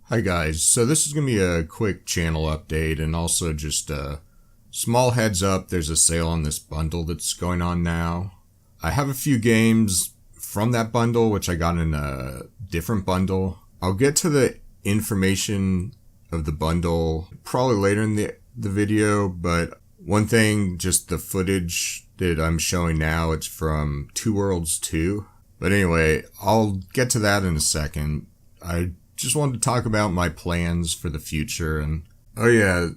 Hi guys, so this is going to be a quick channel update and also just a small heads up. There's a sale on this bundle that's going on now. I have a few games from that bundle which I got in a different bundle. I'll get to the information of the bundle probably later in the video, but one thing, just the footage that I'm showing now, it's from Two Worlds 2. But anyway, I'll get to that in a second. I just wanted to talk about my plans for the future, and this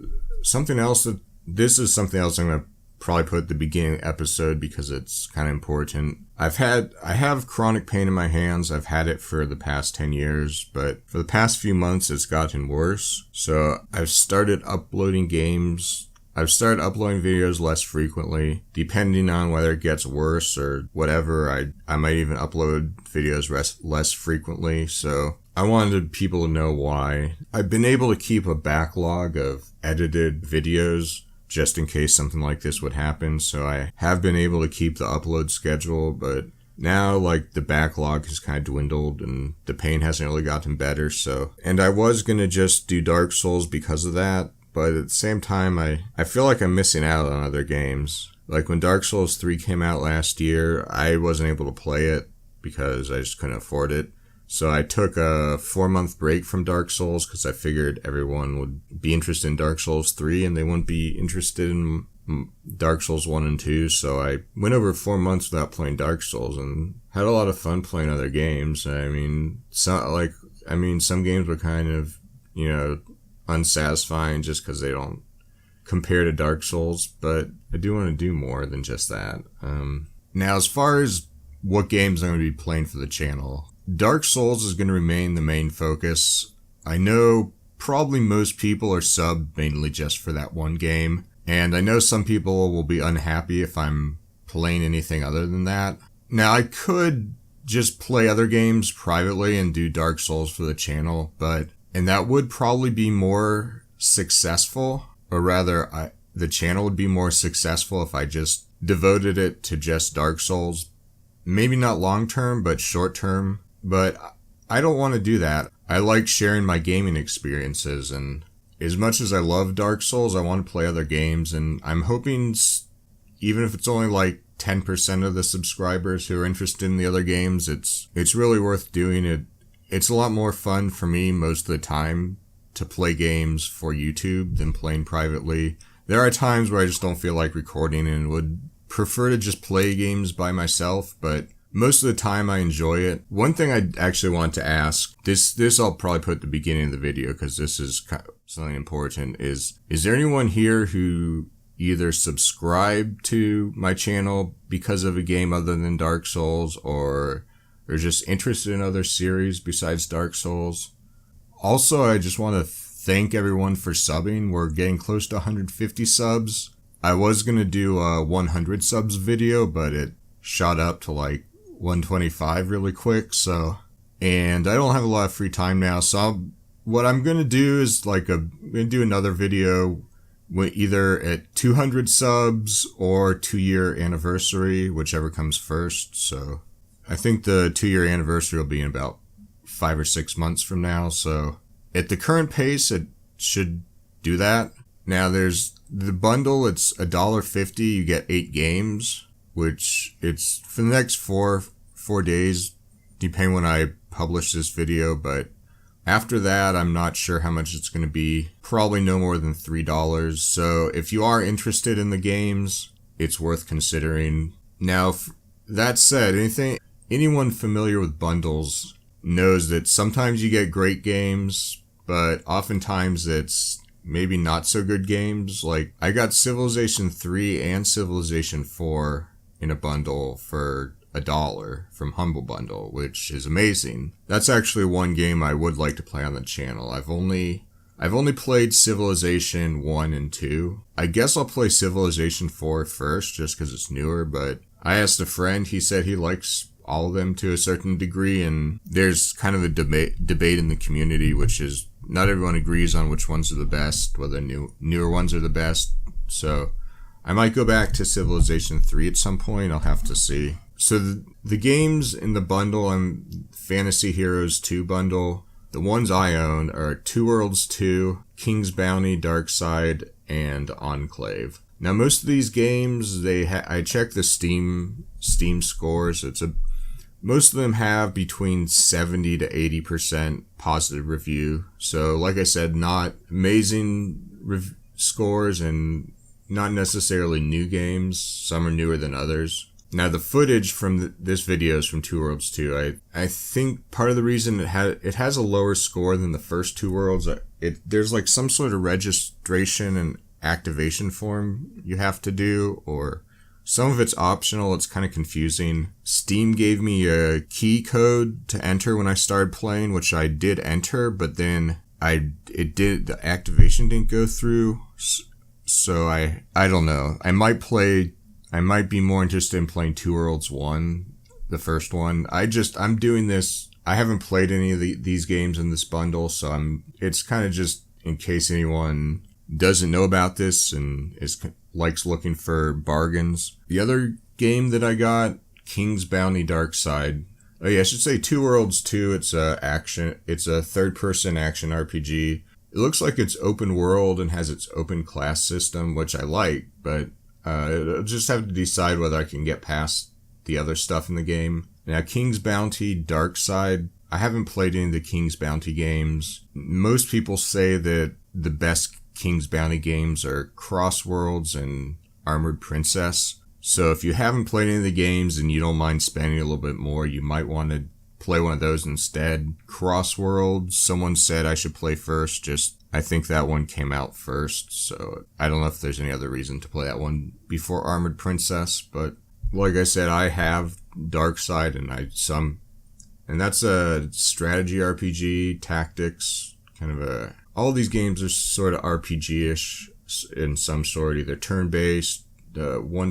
is something else I'm gonna probably put at the beginning of the episode because it's kind of important. I have chronic pain in my hands. I've had it for the past 10 years, but for the past few months it's gotten worse. So I've started uploading games. I've started uploading videos less frequently, depending on whether it gets worse or whatever. I might even upload videos less frequently, so I wanted people to know why. I've been able to keep a backlog of edited videos just in case something like this would happen, so I have been able to keep the upload schedule, but now, the backlog has kind of dwindled and the pain hasn't really gotten better, and I was gonna just do Dark Souls because of that, but at the same time, I feel like I'm missing out on other games. Like when Dark Souls 3 came out last year, I wasn't able to play it because I just couldn't afford it. So I took a 4-month break from Dark Souls because I figured everyone would be interested in Dark Souls 3 and they wouldn't be interested in Dark Souls 1 and 2. So I went over 4 months without playing Dark Souls and had a lot of fun playing other games. Some games were kind of, unsatisfying just because they don't compare to Dark Souls, but I do want to do more than just that. Now, as far as what games I'm going to be playing for the channel, Dark Souls is going to remain the main focus. I know probably most people are subbed mainly just for that one game, and I know some people will be unhappy if I'm playing anything other than that. Now, I could just play other games privately and do Dark Souls for the channel, and that would probably be more successful, or rather, the channel would be more successful if I just devoted it to just Dark Souls. Maybe not long term, but short term. But I don't want to do that. I like sharing my gaming experiences, and as much as I love Dark Souls, I want to play other games, and I'm hoping, even if it's only 10% of the subscribers who are interested in the other games, it's really worth doing it. It's a lot more fun for me most of the time to play games for YouTube than playing privately. There are times where I just don't feel like recording and would prefer to just play games by myself, but most of the time I enjoy it. One thing I actually want to ask, this I'll probably put at the beginning of the video because this is kind of something important, is there anyone here who either subscribed to my channel because of a game other than Dark Souls, or just interested in other series besides Dark Souls? Also, I just want to thank everyone for subbing. We're getting close to 150 subs. I was going to do a 100 subs video, but it shot up to 125 really quick, and I don't have a lot of free time now, so what I'm going to do is I'm going to do another video either at 200 subs or 2-year anniversary, whichever comes first. So I think the 2-year anniversary will be in about 5 or 6 months from now, so at the current pace it should do that. Now there's the bundle, it's $1.50, you get 8 games, which it's for the next four days, depending when I publish this video, but after that, I'm not sure how much it's going to be. Probably no more than $3. So if you are interested in the games, it's worth considering. Now, that said, anyone familiar with bundles knows that sometimes you get great games, but oftentimes it's maybe not so good games. I got Civilization 3 and Civilization 4 in a bundle for $1 from Humble Bundle, which is amazing. That's actually one game I would like to play on the channel. I've only played Civilization 1 and 2. I guess I'll play Civilization 4 first just because it's newer, but I asked a friend, he said he likes all of them to a certain degree, and there's kind of a debate in the community, which is not everyone agrees on which ones are the best, whether newer ones are the best. So I might go back to Civilization 3 at some point, I'll have to see. So the games in the bundle, Fantasy Heroes 2 bundle, the ones I own are Two Worlds 2, King's Bounty, Darkside, and Enclave. Now, most of these games, I checked the Steam scores. Most of them have between 70 to 80% positive review. So, like I said, not amazing scores and not necessarily new games. Some are newer than others. Now, the footage from this video is from Two Worlds 2. I think part of the reason it has a lower score than the first Two Worlds, there's like some sort of registration and activation form you have to do, or some of it's optional. It's kind of confusing. Steam gave me a key code to enter when I started playing, which I did enter, but then the activation didn't go through. So I don't know. I might be more interested in playing Two Worlds 1, the first one. I'm doing this. I haven't played any of these games in this bundle, so it's kind of just in case anyone doesn't know about this and likes looking for bargains. The other game that I got, King's Bounty Darkside. Oh yeah, I should say Two Worlds 2. It's a third-person action RPG. It looks like it's open world and has its open class system, which I like, but I'll just have to decide whether I can get past the other stuff in the game. Now, King's Bounty Darkside. I haven't played any of the King's Bounty games. Most people say that the best King's Bounty games are Crossworlds and Armored Princess. So if you haven't played any of the games and you don't mind spending a little bit more, you might want to play one of those instead. Crossworlds, someone said I should play first. I think that one came out first, so I don't know if there's any other reason to play that one before Armored Princess. But like I said, I have Darkside and that's a strategy RPG, tactics, all these games are sort of RPG-ish in some sort, either turn-based. One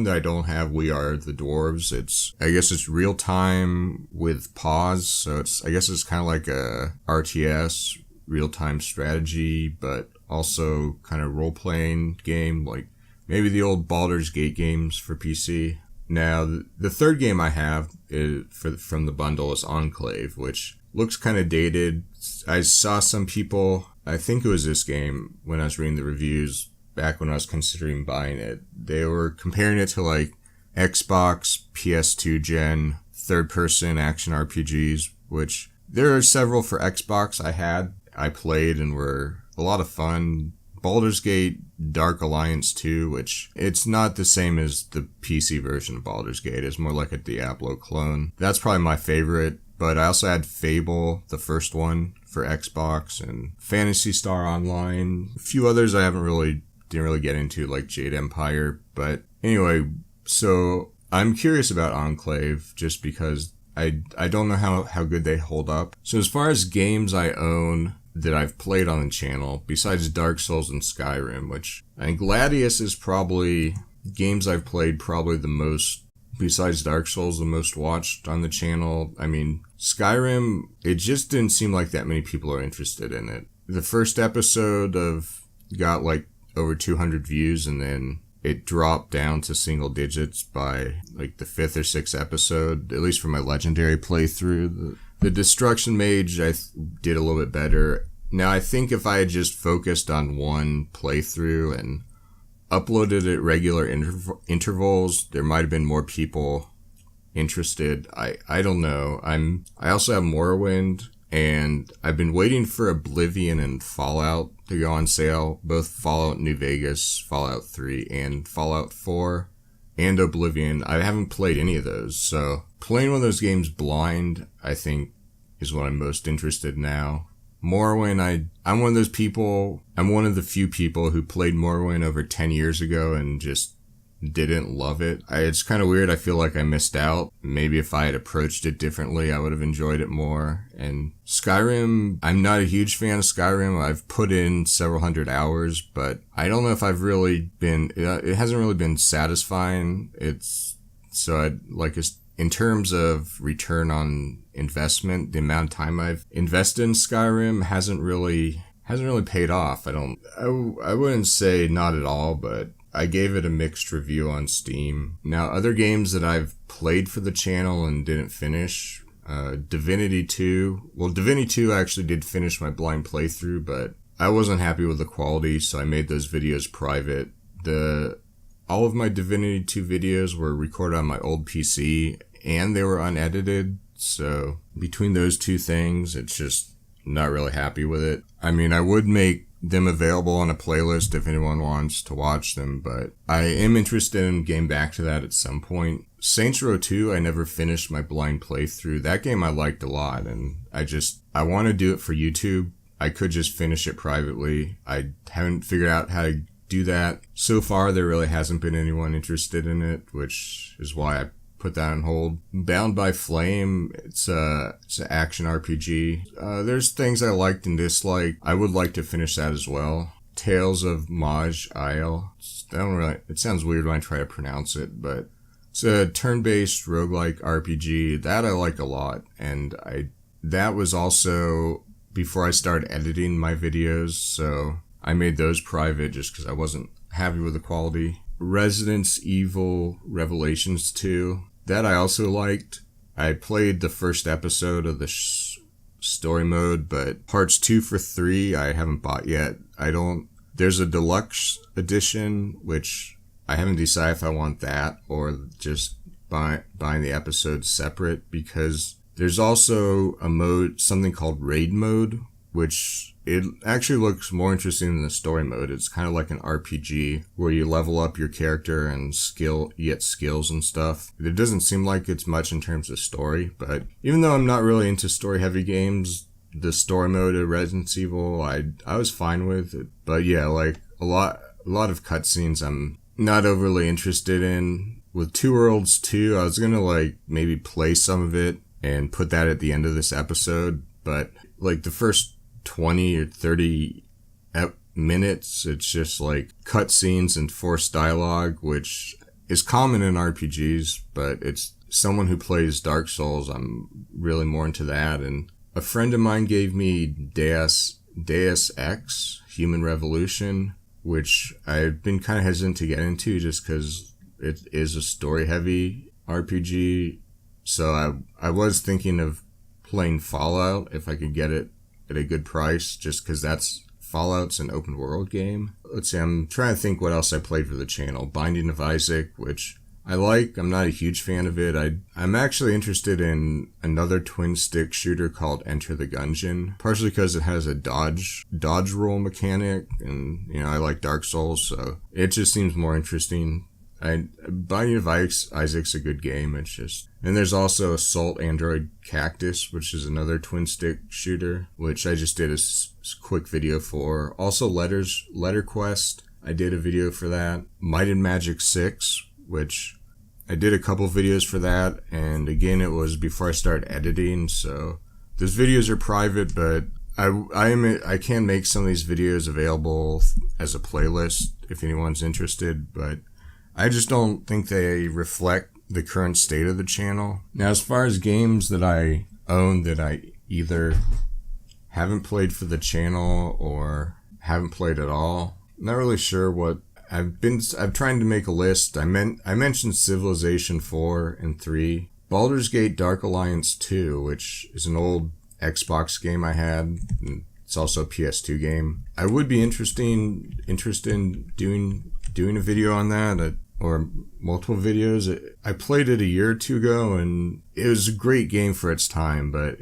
that I don't have, We Are the Dwarves. I guess it's real time with pause, so I guess it's kind of like a RTS, real-time strategy, but also kind of role-playing game, like maybe the old Baldur's Gate games for PC. Now, the third game I have from the bundle is Enclave, which looks kind of dated. I saw some people, I think it was this game, when I was reading the reviews, back when I was considering buying it, they were comparing it to like Xbox, PS2 gen, third-person action RPGs, which there are several for Xbox I played and were a lot of fun. Baldur's Gate Dark Alliance 2, which it's not the same as the PC version of Baldur's Gate. It's more like a Diablo clone. That's probably my favorite, but I also had Fable, the first one, for Xbox, and Phantasy Star Online. A few others I didn't really get into, like Jade Empire. But anyway, so I'm curious about Enclave just because I don't know how good they hold up. So as far as games I own that I've played on the channel, besides Dark Souls and Skyrim, which I think Gladius is probably games I've played probably the most, besides Dark Souls, the most watched on the channel. I mean, Skyrim, it just didn't seem like that many people are interested in it. The first episode got like over 200 views, and then it dropped down to single digits by like the 5th or 6th episode, at least for my legendary playthrough. The Destruction Mage, I did a little bit better. Now, I think if I had just focused on one playthrough and uploaded at regular intervals, there might have been more people interested. I don't know. I also have Morrowind, and I've been waiting for Oblivion and Fallout to go on sale. Both Fallout New Vegas, Fallout 3, and Fallout 4, and Oblivion. I haven't played any of those, so playing one of those games blind, I think, is what I'm most interested in now. Morrowind, I'm one of those people, I'm one of the few people who played Morrowind over 10 years ago and just didn't love it. It's kind of weird. I feel like I missed out. Maybe if I had approached it differently, I would have enjoyed it more. And Skyrim, I'm not a huge fan of Skyrim. I've put in several hundred hours, but I don't know if I've really been, it hasn't really been satisfying. In terms of return on investment, the amount of time I've invested in Skyrim hasn't really paid off. I wouldn't say not at all, but I gave it a mixed review on Steam. Now, other games that I've played for the channel and didn't finish, Divinity 2. Well, Divinity 2 I actually did finish my blind playthrough, but I wasn't happy with the quality, so I made those videos private. All of my Divinity 2 videos were recorded on my old PC, and they were unedited, so between those two things, it's just not really happy with it. I mean, I would make them available on a playlist if anyone wants to watch them, but I am interested in getting back to that at some point. Saints Row 2, I never finished my blind playthrough. That game I liked a lot, and I want to do it for YouTube. I could just finish it privately. I haven't figured out how to do that. So far, there really hasn't been anyone interested in it, which is why I put that on hold. Bound by Flame, it's an action RPG. There's things I liked and disliked. I would like to finish that as well. Tales of Maj Isle. It sounds weird when I try to pronounce it, but it's a turn-based roguelike RPG. That I like a lot, and that was also before I started editing my videos, so I made those private just because I wasn't happy with the quality. Resident Evil Revelations 2. That I also liked. I played the first episode of the story mode, but parts 2 for 3 I haven't bought yet. There's a deluxe edition, which I haven't decided if I want that or just buying the episodes separate, because there's also a mode, something called Raid Mode, which it actually looks more interesting than the story mode. It's kind of like an RPG where you level up your character and you get skills and stuff. It doesn't seem like it's much in terms of story, but even though I'm not really into story-heavy games, the story mode of Resident Evil, I was fine with it. But yeah, like a lot of cutscenes I'm not overly interested in. With Two Worlds 2, I was gonna like maybe play some of it and put that at the end of this episode, but like the first 20 or 30 minutes, it's just like cutscenes and forced dialogue, which is common in RPGs, but it's someone who plays Dark Souls, I'm really more into that. And a friend of mine gave me Deus Ex, Human Revolution, which I've been kind of hesitant to get into just because it is a story-heavy RPG. So I was thinking of playing Fallout if I could get it at a good price, just because Fallout's an open world game. Let's see, I'm trying to think what else I played for the channel. Binding of Isaac, which I like. I'm not a huge fan of it. I'm actually interested in another twin stick shooter called Enter the Gungeon, partially because it has a dodge roll mechanic, and I like Dark Souls, so it just seems more interesting. Binding of Isaac's a good game. It's just, and there's also Assault Android Cactus, which is another twin stick shooter, which I just did a quick video for. Also Letter Quest, I did a video for that. Might and Magic 6, which I did a couple videos for that, and again it was before I started editing, so those videos are private, but I can make some of these videos available as a playlist if anyone's interested, but I just don't think they reflect the current state of the channel. Now, as far as games that I own that I either haven't played for the channel or haven't played at all, I'm not really sure what I'm trying to make a list. I mentioned Civilization 4 and 3, Baldur's Gate Dark Alliance 2, which is an old Xbox game I had. It's also a PS2 game. I would be interested in doing a video on that, or multiple videos. I played it a year or two ago, and it was a great game for its time, but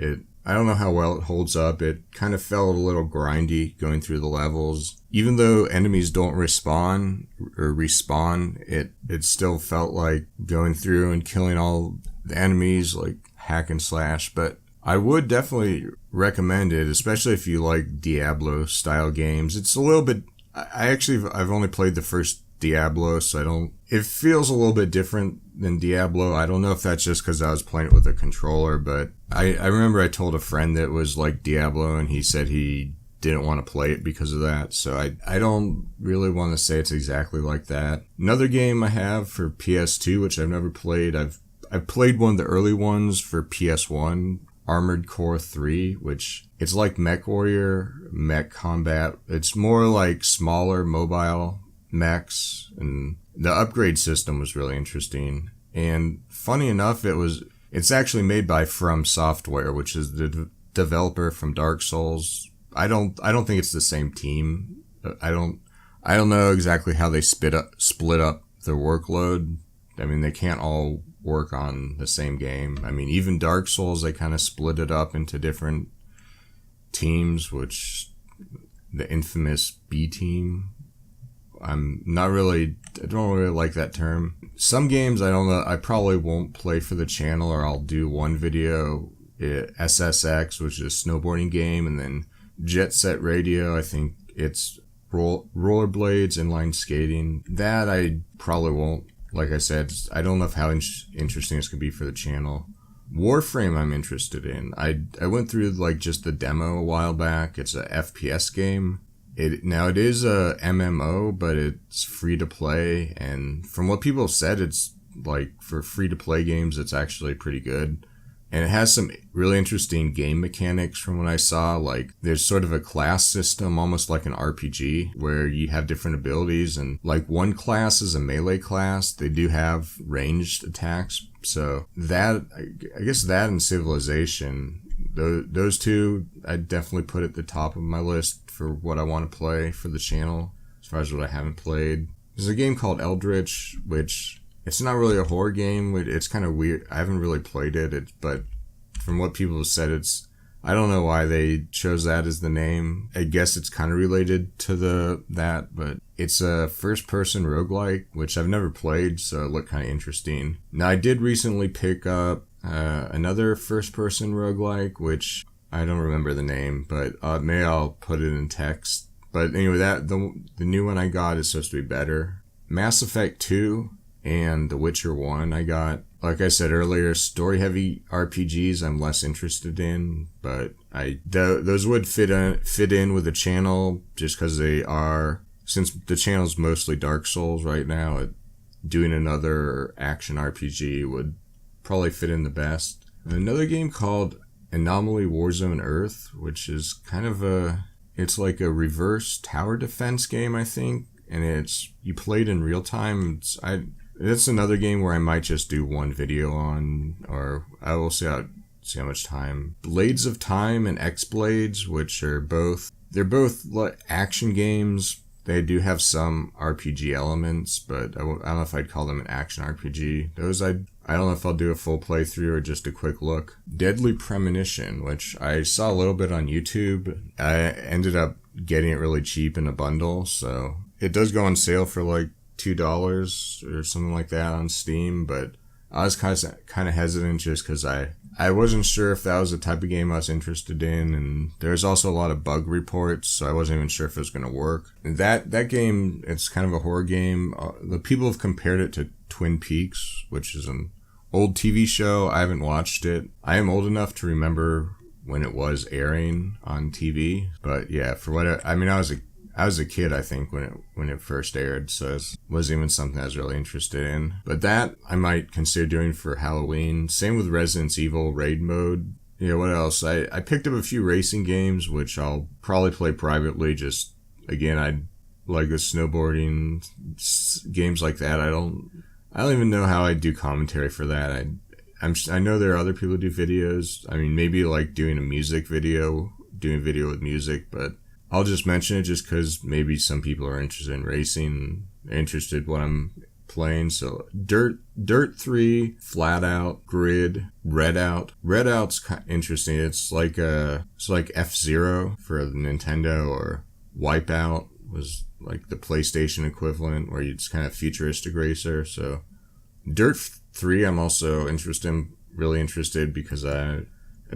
I don't know how well it holds up. It kind of felt a little grindy going through the levels. Even though enemies don't respawn, it still felt like going through and killing all the enemies, like hack and slash. But I would definitely recommend it, especially if you like Diablo style games. It's a little bit, I've only played the first Diablo, so it feels a little bit different than Diablo. I don't know if that's just because I was playing it with a controller, but I remember I told a friend that was like Diablo, and he said he didn't want to play it because of that, so I don't really want to say it's exactly like that. Another game I have for PS2, which I've never played, I've played one of the early ones for PS1, Armored Core 3, which it's like mech combat. It's more like smaller mobile mechs, and the upgrade system was really interesting. And funny enough, it was It's actually made by From Software, which is the developer from Dark Souls. I don't think it's the same team. I don't know exactly how they split up their workload. I mean, they can't all work on the same game. I mean, even Dark Souls, they kind of split it up into different teams, which the infamous B team. I don't really like that term. Some games, I don't know, I probably won't play for the channel, or I'll do one video, SSX, which is a snowboarding game, and then Jet Set Radio, I think it's rollerblades, inline skating. That I probably won't. Like I said, I don't know how interesting it's going to be for the channel. Warframe I'm interested in. I went through like just the demo a while back. It's a FPS game. It is a MMO, but it's free to play, and from what people have said, it's like for free to play games, it's actually pretty good. And it has some really interesting game mechanics from what I saw. Like, there's sort of a class system, almost like an RPG, where you have different abilities. And like one class is a melee class. They do have ranged attacks. So that, I guess that and Civilization, those two, I'd definitely put at the top of my list for what I want to play for the channel, as far as what I haven't played. There's a game called Eldritch, which... it's not really a horror game. It's kind of weird. I haven't really played it, but from what people have said, I don't know why they chose that as the name. I guess it's kind of related to that, but it's a first-person roguelike, which I've never played, so it looked kind of interesting. Now, I did recently pick up another first-person roguelike, which I don't remember the name, but maybe I'll put it in text. But anyway, the new one I got is supposed to be better. Mass Effect 2... and The Witcher 1 I got. Like I said earlier, story-heavy RPGs I'm less interested in, but those would fit in with the channel just because they are, since the channel's mostly Dark Souls right now, doing another action RPG would probably fit in the best. Another game called Anomaly Warzone Earth, which is kind of it's like a reverse tower defense game, I think, and you play it in real time. It's another game where I might just do one video on, or I will see how much time. Blades of Time and X-Blades, which are they're both action games. They do have some RPG elements, but I don't know if I'd call them an action RPG. Those I don't know if I'll do a full playthrough or just a quick look. Deadly Premonition, which I saw a little bit on YouTube. I ended up getting it really cheap in a bundle, so it does go on sale for like $2 or something like that on Steam, but I was kind of hesitant just because I wasn't sure if that was the type of game I was interested in, and there's also a lot of bug reports, so I wasn't even sure if it was going to work. And that game, it's kind of a horror game. The people have compared it to Twin Peaks, which is an old TV show. I haven't watched it. I am old enough to remember when it was airing on TV, but yeah, I was a kid, I think, when it first aired, so it wasn't even something I was really interested in. But that I might consider doing for Halloween. Same with Resident Evil Raid Mode. Yeah, what else? I picked up a few racing games, which I'll probably play privately. Just, again, I like the snowboarding games like that. I don't even know how I do commentary for that. I know there are other people who do videos. I mean, maybe like doing a video with music, but I'll just mention it just because maybe some people are interested in racing, interested what I'm playing. So Dirt 3, Flat Out, Grid, Redout. Redout's interesting. It's like F-Zero for the Nintendo, or Wipeout was like the PlayStation equivalent, where it's kind of futuristic racer. So Dirt 3 I'm also really interested because I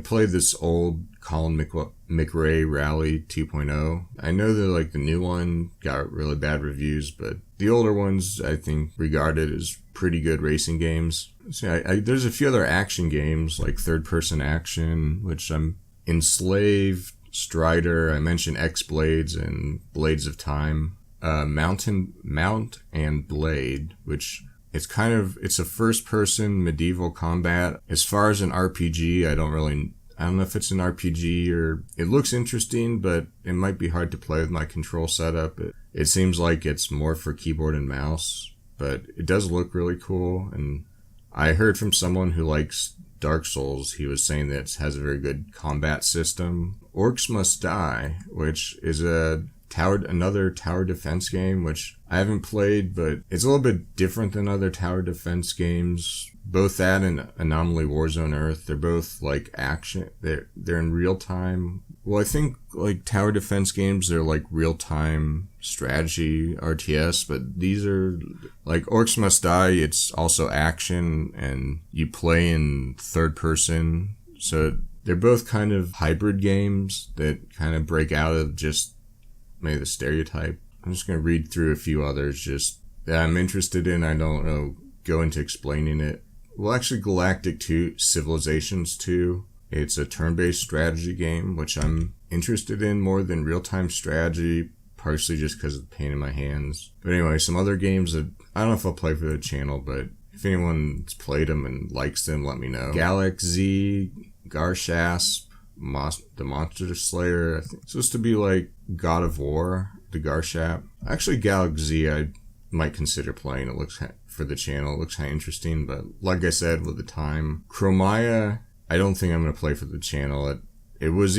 played this old Colin McRae Rally 2.0. I know that like the new one got really bad reviews, but the older ones I think regarded as pretty good racing games. So there's a few other action games like third-person action, which I'm Enslaved, Strider. I mentioned X-Blades and Blades of Time. Mount and Blade, which it's a first-person medieval combat. As far as an RPG, I don't know if it's an RPG or it looks interesting, but it might be hard to play with my control setup. It seems like it's more for keyboard and mouse, but it does look really cool. And I heard from someone who likes Dark Souls, he was saying that it has a very good combat system. Orcs Must Die, which is another tower defense game, which I haven't played, but it's a little bit different than other tower defense games. Both that and Anomaly Warzone Earth, they're both like action. They're in real time. Well, I think like tower defense games, they're like real time strategy RTS, but these are like Orcs Must Die. It's also action, and you play in third person. So they're both kind of hybrid games that kind of break out of just maybe the stereotype. I'm just going to read through a few others just that I'm interested in. I don't know, go into explaining it. Well, actually, Galactic 2, Civilizations 2. It's a turn-based strategy game, which I'm interested in more than real-time strategy, partially just because of the pain in my hands. But anyway, some other games that I don't know if I'll play for the channel, but if anyone's played them and likes them, let me know. Galaxy, Garshasp, the Monster Slayer. I think it's supposed to be like God of War, the Garshasp. Actually, Galaxy, I might consider playing. It looks for the channel. It looks kind of interesting, but like I said, with the time, Chromia, I don't think I'm gonna play for the channel. It was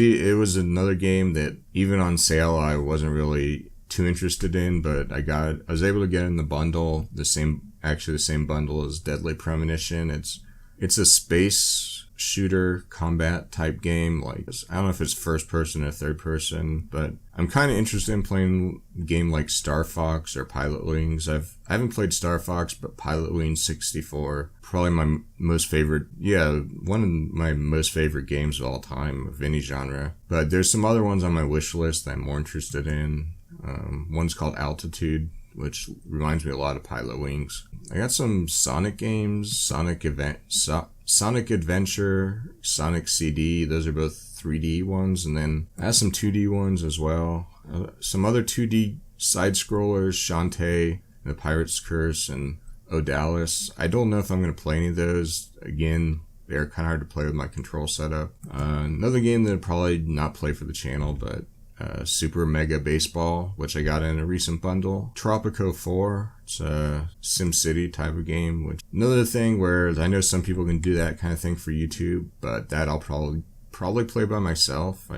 another game that even on sale I wasn't really too interested in, but I was able to get in the bundle, the same bundle as Deadly Premonition. It's a space shooter combat type game. Like, I don't know if it's first person or third person, but I'm kind of interested in playing a game like Star Fox or Pilot Wings. I haven't played Star Fox, but Pilot Wings 64, probably my most favorite, one of my most favorite games of all time of any genre. But there's some other ones on my wish list that I'm more interested in. One's called Altitude, which reminds me a lot of Pilot Wings. I got some Sonic games, Sonic Adventure, Sonic CD. Those are both 3D ones, and then I have some 2D ones as well. Some other 2D side-scrollers, Shantae, The Pirate's Curse, and Odalis. I don't know if I'm going to play any of those. Again, they're kind of hard to play with my control setup. Another game that I'd probably not play for the channel, but Super Mega Baseball, which I got in a recent bundle. Tropico 4, it's a SimCity type of game, which another thing where I know some people can do that kind of thing for YouTube, but that I'll probably play by myself,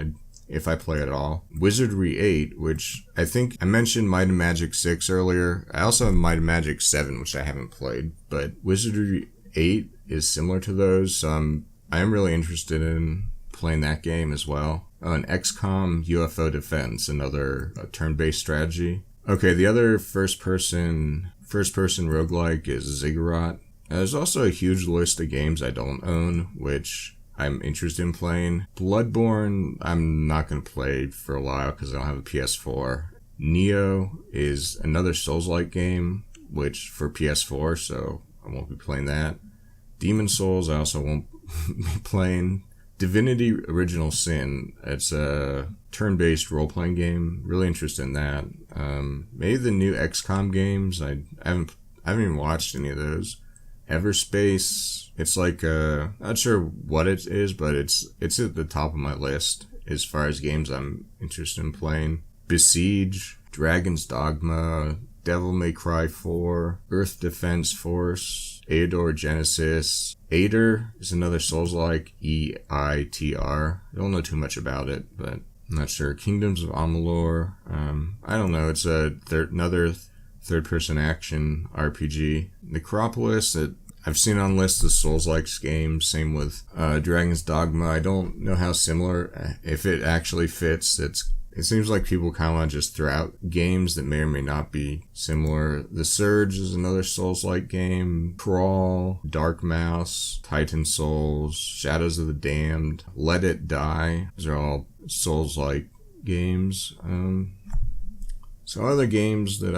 if I play at all. Wizardry 8, which I think I mentioned Might and Magic 6 earlier. I also have Might and Magic 7, which I haven't played, but Wizardry 8 is similar to those, so I am really interested in playing that game as well. An XCOM UFO Defense, another turn-based strategy. Okay, the other first-person roguelike is Ziggurat. There's also a huge list of games I don't own, which I'm interested in playing. Bloodborne, I'm not going to play for a while because I don't have a PS4. Neo is another Souls-like game, which for PS4, so I won't be playing that. Demon Souls, I also won't be playing. Divinity Original Sin, it's a turn-based role-playing game. Really interested in that. Maybe the new XCOM games. I haven't even watched any of those. Everspace, it's like not sure what it is, but it's at the top of my list as far as games I'm interested in playing. Besiege, Dragon's Dogma, Devil May Cry 4, Earth Defense Force, Eidor Genesis. Eider is another Souls-like, EITR. I don't know too much about it, but I'm not sure. Kingdoms of Amalur. I don't know. It's another third-person action RPG. Necropolis, that I've seen on lists of Souls-like games. Same with Dragon's Dogma. I don't know how similar, if it actually fits. It seems like people kind of want to just throw out games that may or may not be similar. The Surge is another Souls-like game. Crawl, Dark Mouse, Titan Souls, Shadows of the Damned, Let It Die. These are all Souls-like games. Some other games that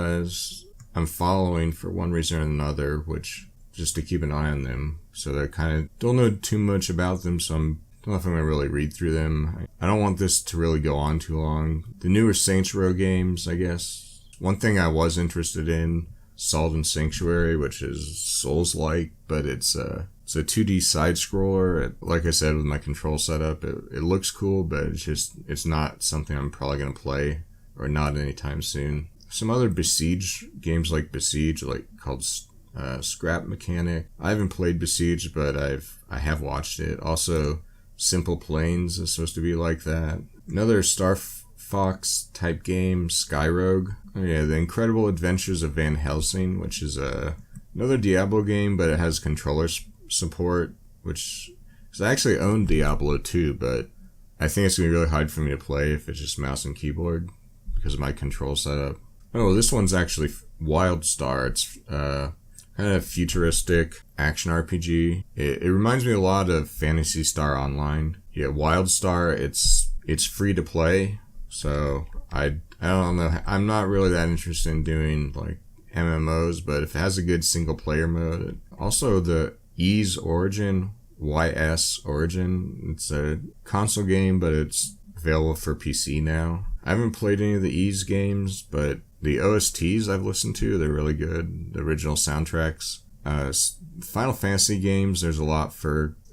I'm following for one reason or another, which just to keep an eye on them. So I kind of don't know too much about them, so I don't know if I'm going to really read through them. I don't want this to really go on too long. The newer Saints Row games, I guess. One thing I was interested in, Salt and Sanctuary, which is Souls-like, but it's a 2D side-scroller. Like I said, with my control setup, it looks cool, but it's not something I'm probably going to play, or not anytime soon. Some other Besiege games like Besiege, called Scrap Mechanic. I haven't played Besiege, but I have watched it. Also, Simple Planes is supposed to be like that. Another Star Fox type game, Skyrogue. Oh yeah, The Incredible Adventures of Van Helsing, which is another Diablo game, but it has controller support, which, because I actually own Diablo 2, but I think it's going to be really hard for me to play if it's just mouse and keyboard because of my control setup. Oh, this one's actually Wildstar. It's kind of futuristic action RPG. It reminds me a lot of Phantasy Star Online. Yeah, Wildstar, it's free to play, so I don't know. I'm not really that interested in doing like MMOs, but if it has a good single player mode. Also, the Ys Origin, YS Origin, it's a console game, but it's available for PC now. I haven't played any of the Ys games, but the OSTs I've listened to, they're really good. The original soundtracks. Final Fantasy games, there's a lot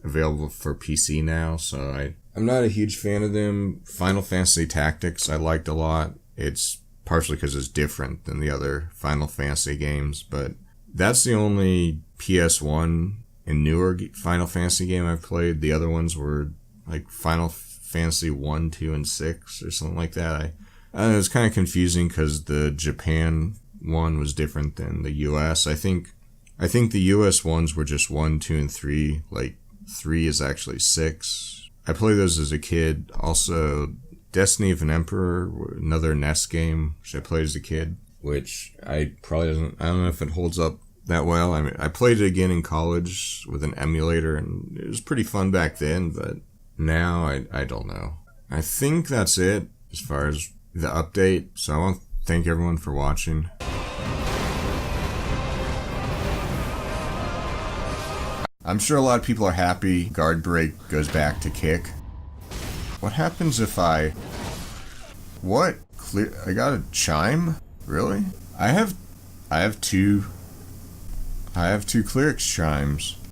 available for PC now, so I'm not a huge fan of them. Final Fantasy Tactics I liked a lot. It's partially because it's different than the other Final Fantasy games, but that's the only PS1 and newer Final Fantasy game I've played. The other ones were like Final Fantasy 1, 2, and 6 or something like that. I don't know, it was kind of confusing because the Japan one was different than the US. I think the US ones were just 1, 2, and 3. Like 3 is actually 6. I played those as a kid. Also, Destiny of an Emperor, another NES game, which I played as a kid, which I don't know if it holds up that well. I mean, I played it again in college with an emulator, and it was pretty fun back then, but now I don't know. I think that's it as far as the update, so I want to thank everyone for watching. I'm sure a lot of people are happy guard break goes back to kick. What happens if what? Clear? I got a chime? Really? I have two clerics chimes.